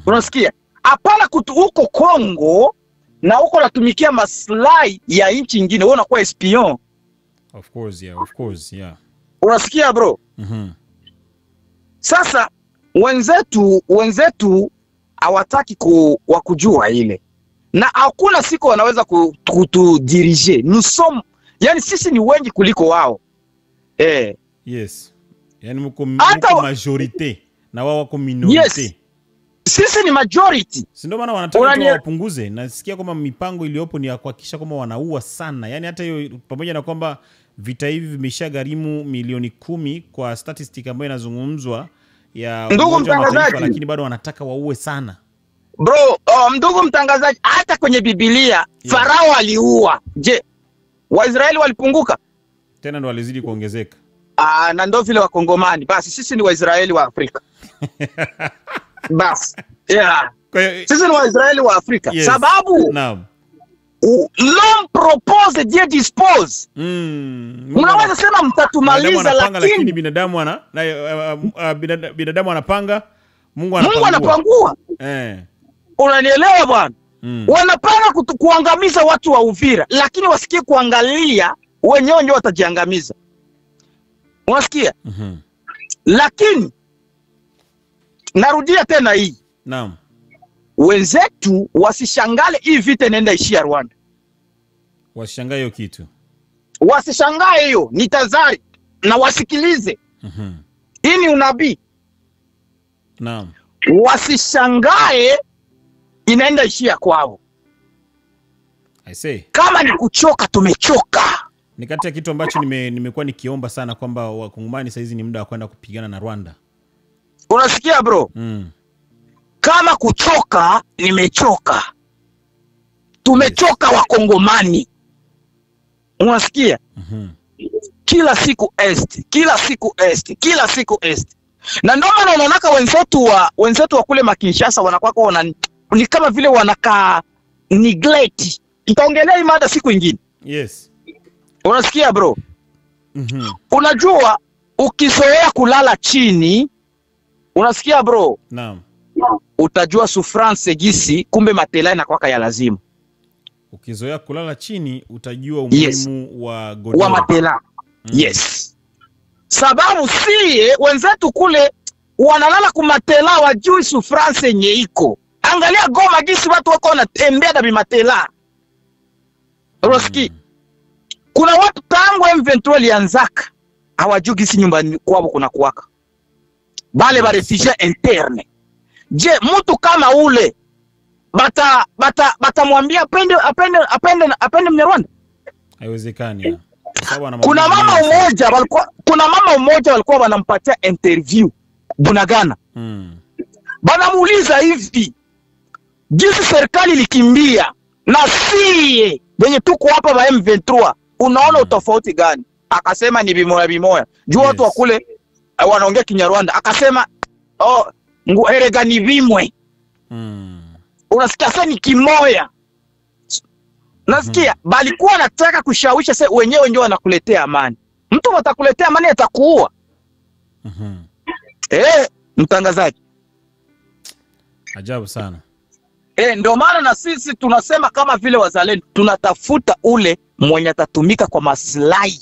Unasikia? Hapana huko Kongo na huko natumikia maslahi ya nchi nyingine, wewe unakuwa espion. Of course, yeah. Unasikia bro? Sasa wenzetu hawataki kujua ile. Na hakuna siku wanaweza kutudirige. Yani sisi ni wengi kuliko wao. Yes. Yani mko majorite na wao wako minorite. Yes. Sisi ni majority. Si ndio maana wanataka wapunguze. Nasikia kwamba mipango iliyopo ni ya kuhakikisha kwamba wanaua sana. Yani hata hiyo pamoja na kwamba vita hivi vimeshagharimu milioni 10 kwa statistic ambayo inazungumzwa ya ndugu mtangazaji, lakini bado wanataka waue sana. Bro, ndugu mtangazaji, hata kwenye Biblia Farao aliua. Je, Waisraeli walipunguka? Tena ndo walizidi kuongezeka. Na ndio vile Wakongomani. Basi sisi ni Waisraeli wa Afrika. Basi. Sisi ni Waisraeli wa Afrika. Yes. Sababu l'homme propose, Dieu dispose. Unaweza sema mtatumaliza, lakini binadamu anapanga, Mungu anapangua. Unanielewa bwana? Wanapanga kuangamiza watu wa Uvira, lakini wasikie kuangalia wenyewe ndio watajiangamiza. Unasikia? Lakini narudia tena hii. Naam. Wenzetu wasishangale hii vita inaenda ishia Rwanda. Wasishangae hiyo kitu. Wasishangae hiyo, ni tazari na wasikilize. Hii ni unabii. Naam. Wasishangae inaenda ishia kwao. I say. Kama ni kuchoka, tumechoka. Ni kati ya kitu ambacho nimekuwa nikiomba sana kwamba Wakongomani saizi ni muda wa kwenda kupigana na Rwanda. Unasikia bro? Kama kuchoka, nimechoka. Tumechoka Wakongomani. Unasikia? Kila siku est, kila siku est, kila siku est. Na ndio maana unaonaka wenzetu wa kule Kinshasa wanakuwa ni kama vile wanaka neglect. Tutaongelea hii mada siku nyingine. Yes. Unasikia bro? Unajua ukizoea kulala chini, unasikia bro? Naam. Utajua souffrance gisi kumbe matela inakuwa ya lazima. Ukizoea kulala chini utajua umuhimu wa godoro. Wa matela. Yes. Sababu sie wenzetu kule wanalala kumatela wajui souffrance yenye iko. Angalia Goma gisi watu wako wanatembea na bimatela. Roski. Kuna watu tangu M23 lianzaka hawajui gisi nyumbani kwao kuna kuwaka. Bale ba refugee interne. Je, mtu kama ule bata mwambia apende Mnyarwanda? Haiwezekani. Kuna mama mmoja walikuwa wanampatia interview Bunagana. Banamuuliza hivi, jinsi serikali likimbia na sie wenye tuko hapa ba M23, unaona utofauti gani? Akasema ni bimoya. Juu watu wa kule wanaongea Kinyarwanda. Akasema erega ni bimwe. Unasikia sasa ni kimoya. Nasikia balikuwa nataka kushawisha sasa wenyewe ndio wanakuletea amani. Mtu watakuletea amani atakuua. Mtangazaji. Ajabu sana. Ndio maana na sisi tunasema kama vile wazalendo tunatafuta ule mwenye atatumika kwa maslahi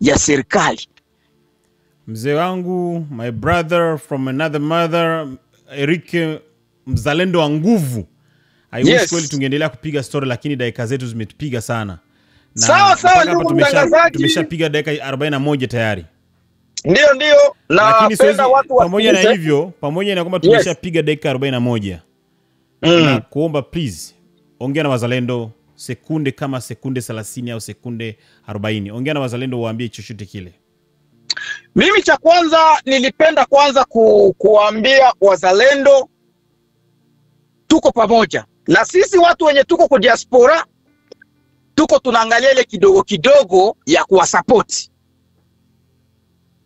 ya serikali. Mzee wangu, my brother from another mother, Eric mzalendo wa nguvu. Haiwezi kweli tungeendelea kupiga story lakini dakika zetu zimetupiga sana. Na sawa ndugu mtangazaji. Tumeshapiga dakika 41 tayari. Ndio. Lakini pamoja na hivyo, pamoja na kwamba tumeshapiga dakika 41. Na kuomba please ongea na wazalendo sekunde kama sekunde 30 au sekunde 40. Ongea na wazalendo waambie chochote kile. Mimi cha kwanza nilipenda kuambia wazalendo tuko pamoja. Na sisi watu wenye tuko kwa diaspora tuko tunaangalia ile kidogo kidogo ya kuwasupport.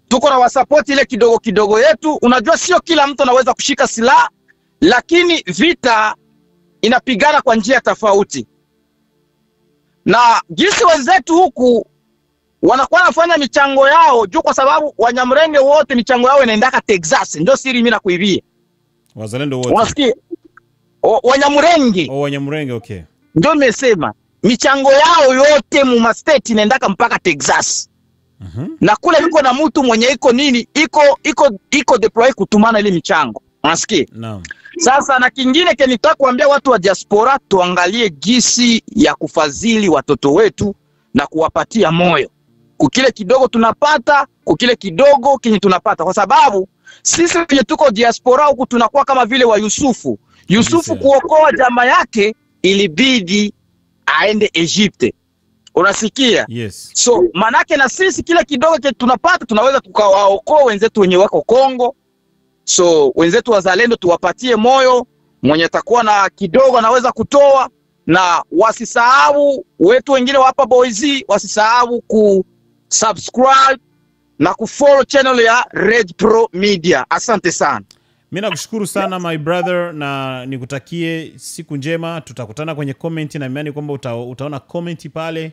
Tuko na wasupport ile kidogo kidogo yetu. Unajua sio kila mtu anaweza kushika silaha, lakini vita inapigana kwa njia tofauti. Na jinsi wenzetu huku wanakuwa nafanya michango yao juu kwa sababu Wanyamrenge wote michango yao inaendaka Texas. Ndio siri mimi nakuibia. Wazalendo wote. Unasikia? Wanyamrenge. Wanyamrenge, okay. Ndio nimesema michango yao yote mu state inaendaka mpaka Texas. Na kule liko na mtu mwenye iko deploy kutumana ile michango. Unasikia? Naam. Sasa na kingine nitaka kuambia watu wa diaspora tuangalie gisi ya kufadhili watoto wetu na kuwapatia moyo. Kukile kidogo tunapata, kukile kidogo kinyi tunapata. Kwa sababu sisi wenye tuko diaspora huku tunakuwa kama vile wa Yusufu. Yusufu kuokoa jamaa yake ilibidi aende Egypte. Unasikia? Yes. So manake na sisi kile kidogo tunapata tunaweza tukawaokoa wenzetu wenye wako Kongo. So wenzetu wazalendo tuwapatie moyo, mwenye atakuwa na kidogo anaweza kutoa, na wasisahau wetu wengine hapa Boise wasisahau kusubscribe na kufollow channel ya Red Pro Media. Asante sana. Mimi nakushukuru sana my brother na nikutakie siku njema. Tutakutana kwenye comment na imani kwamba utaona comment pale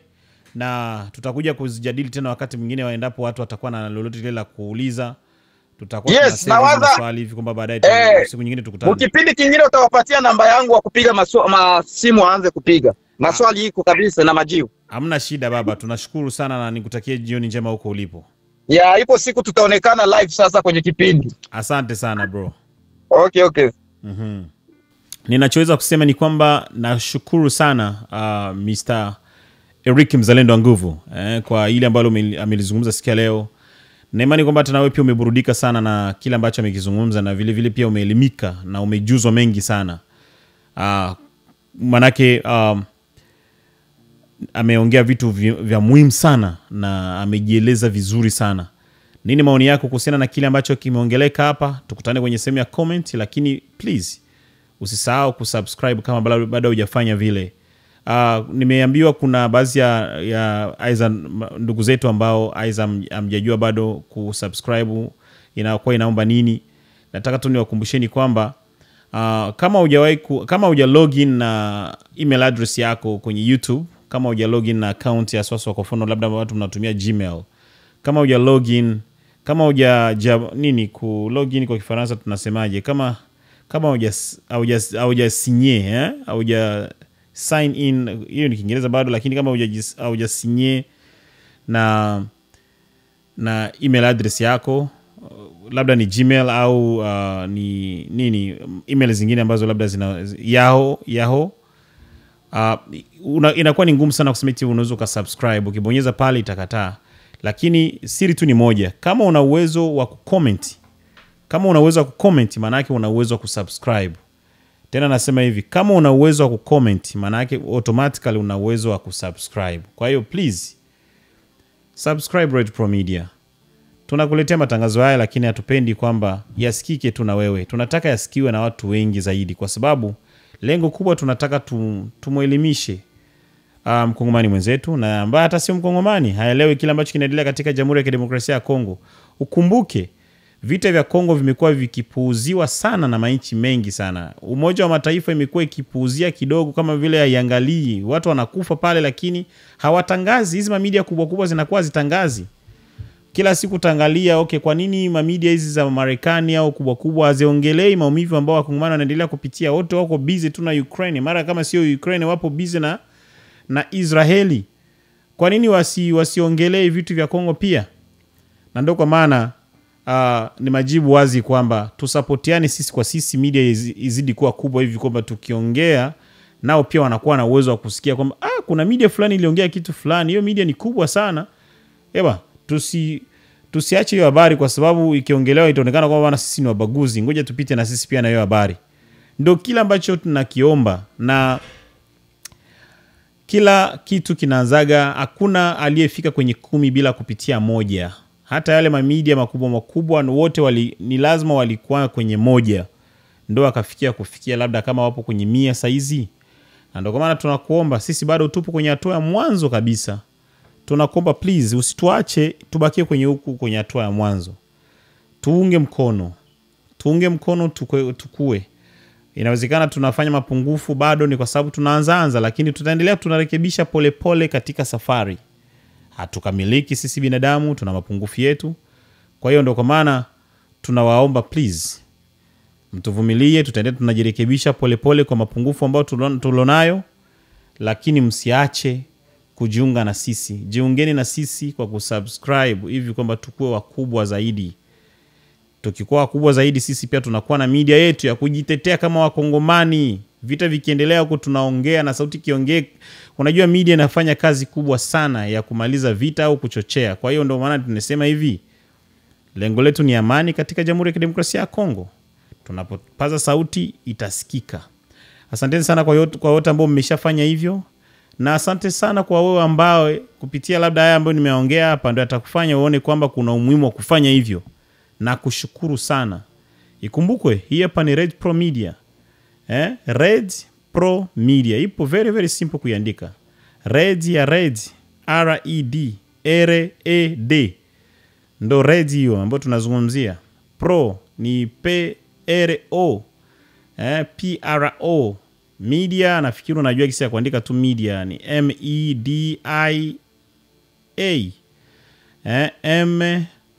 na tutakuja kuzijadili tena wakati mwingine waendapo watu watakuwa na lolote lile la kuuliza. Tutakuwa tunasema maswali hivi kwamba baadaye siku nyingine tukutane. Ukipindi kingine utawapatia namba yangu wa kupiga simu aanze kupiga. Maswali iko kabisa na majibu. Hamna shida baba, tunashukuru sana na nikutakie jioni njema huko ulipo. Ipo siku tutaonekana live sasa kwenye kipindi. Asante sana bro. Okay. Ninachoweza kusema ni kwamba nashukuru sana Mr. Eric mzalendo wa nguvu kwa ile ambalo amelizungumza siku ya leo. Na imani kwamba hata nawe pia umeburudika sana na kile ambacho amekizungumza na vile vile pia umeelimika na umejuzwa mengi sana. Manake ameongea vitu vya muhimu sana na amejieleza vizuri sana. Nini maoni yako kuhusiana na kile ambacho kimeongeleka hapa? Tukutane kwenye sehemu ya comment, lakini please usisahau kusubscribe kama bado hujafanya vile. Nimeambiwa kuna baadhi ya aidha ndugu zetu ambao aidha hamjajua bado kusubscribe inakuwa inaomba nini. Nataka tu niwakumbusheni kwamba kama huja login na email address yako kwenye YouTube, kama huja login na account ya Swaswa, kwa mfano labda watu mnatumia Gmail, kama huja login, kama huja ku login kwa Kifaransa tunasemaje, kama huja signé huja sign in, hiyo ni Kiingereza bado, lakini kama huja signé na email address yako, labda ni Gmail au ni email zingine ambazo labda zina Yahoo, inakuwa ni ngumu sana kusema eti unaweza ukasubscribe. Ukibonyeza pale itakataa. Lakini siri tu ni moja, kama una uwezo wa kucomment, maana yake una uwezo wa kusubscribe. Tena nasema hivi, kama una uwezo wa kucomment, maana yake automatically una uwezo wa kusubscribe. Kwa hiyo please subscribe Red Pro Media. Tunakuletea matangazo haya, lakini hatupendi kwamba yasikike tu na wewe. Tunataka yasikiwe na watu wengi zaidi, kwa sababu lengo kubwa tunataka tumuelimishe mkongomani mwenzetu, na ambaye hata sio mkongomani haelewi kile ambacho kinaendelea katika Jamhuri ya Kidemokrasia ya Kongo. Ukumbuke vita vya Kongo vimekuwa vikipuuziwa sana na manchi mengi sana. Umoja wa Mataifa imekuwa ikipuuzia kidogo, kama vile haiangalii watu wanakufa pale, lakini hawatangazi. Hizi media kubwa kubwa zinakuwa zitangazi. Kila siku tangalia, kwa nini media hizi za Marekani au kubwa kubwa haziongelei maumivu ambao wakongomani wanaendelea kupitia? Wote wako busy tu na Ukraine. Mara kama sio Ukraine wapo busy na Israeli. Kwa nini wasiongelee vitu vya Kongo pia? Na ndio kwa maana ni majibu wazi kwamba tusapotiane sisi kwa sisi, media izidi kuwa kubwa hivi kwamba tukiongea nao pia wanakuwa na uwezo wa kusikia kwamba kuna media fulani iliongea kitu fulani, hiyo media ni kubwa sana. Tusiache hiyo habari, kwa sababu ikiongelewa itaonekana kwamba sisi ni wabaguzi. Ngoja tupite na sisi pia na hiyo habari. Ndio kila ambacho tunakiomba, na kila kitu kinaanzaga, hakuna aliyefika kwenye 10 bila kupitia moja. Hata yale media makubwa wote ni lazima walikuwa kwenye moja ndio kufikia labda kama wapo kwenye 100 saizi. Na ndio kwa maana tunakuomba, sisi bado tupo kwenye hatua ya mwanzo kabisa. Tunakuomba please usituache tubakie kwenye hatua ya mwanzo. Tuunge mkono tukue. Inawezekana tunafanya mapungufu bado, ni kwa sababu tunaanza, lakini tutaendelea, tunarekebisha pole katika safari. Hatukamiliki sisi binadamu, tuna mapungufu yetu. Kwa hiyo ndio kwa maana tunawaomba please mtuvumilie, tutaendelea tunajirekebisha pole kwa mapungufu ambayo tulonayo, lakini msiache kujiunga na sisi. Jiungeni na sisi kwa kusubscribe hivi kwamba tukue wakubwa zaidi. Tukikuwa wakubwa zaidi, sisi pia tunakuwa na media yetu ya kujitetea kama wakongomani. Vita vikiendelea huko tunaongea na sauti kiongea. Unajua media inafanya kazi kubwa sana ya kumaliza vita au kuchochea. Kwa hiyo ndio maana tunasema hivi, lengo letu ni amani katika Jamhuri ya Kidemokrasia ya Kongo. Tunapopaza sauti itasikika. Asante sana kwa wote ambao mmeshafanya hivyo, na asante sana kwa wewe ambao kupitia labda haya ambayo nimeongea hapa ndio atakufanya uone kwamba kuna umuhimu wa kufanya hivyo. Na kushukuru sana. Ikumbukwe hii hapa ni Red Pro Media. Red Pro Media. Ipo very very simple kuiandika. Red ya Red, R-E-D, R-E-D. Ndo Red hiyo ambayo tunazungumzia. Pro ni P-R-O. P-R-O. Media, nafikiri unajua kisi ya kuandika tu media ni M-E-D-I-A. M-E-D-I-A.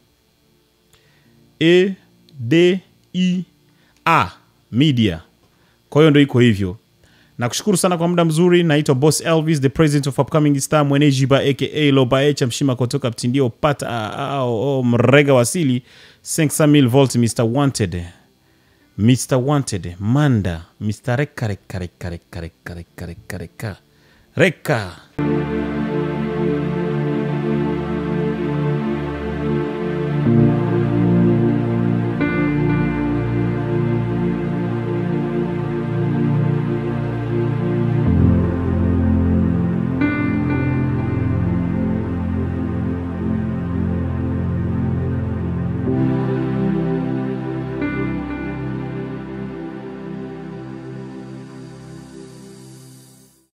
Media. Kwa hiyo ndio iko hivyo. Nakushukuru sana kwa muda mzuri. Naitwa Boss Elvis, the president of Upcoming Star, Mwenejiba aka Lobaecha Mshima kutoka Mtindio Pata Mrega Wasili 500,000 volt Mr. Wanted Manda Mr. Reka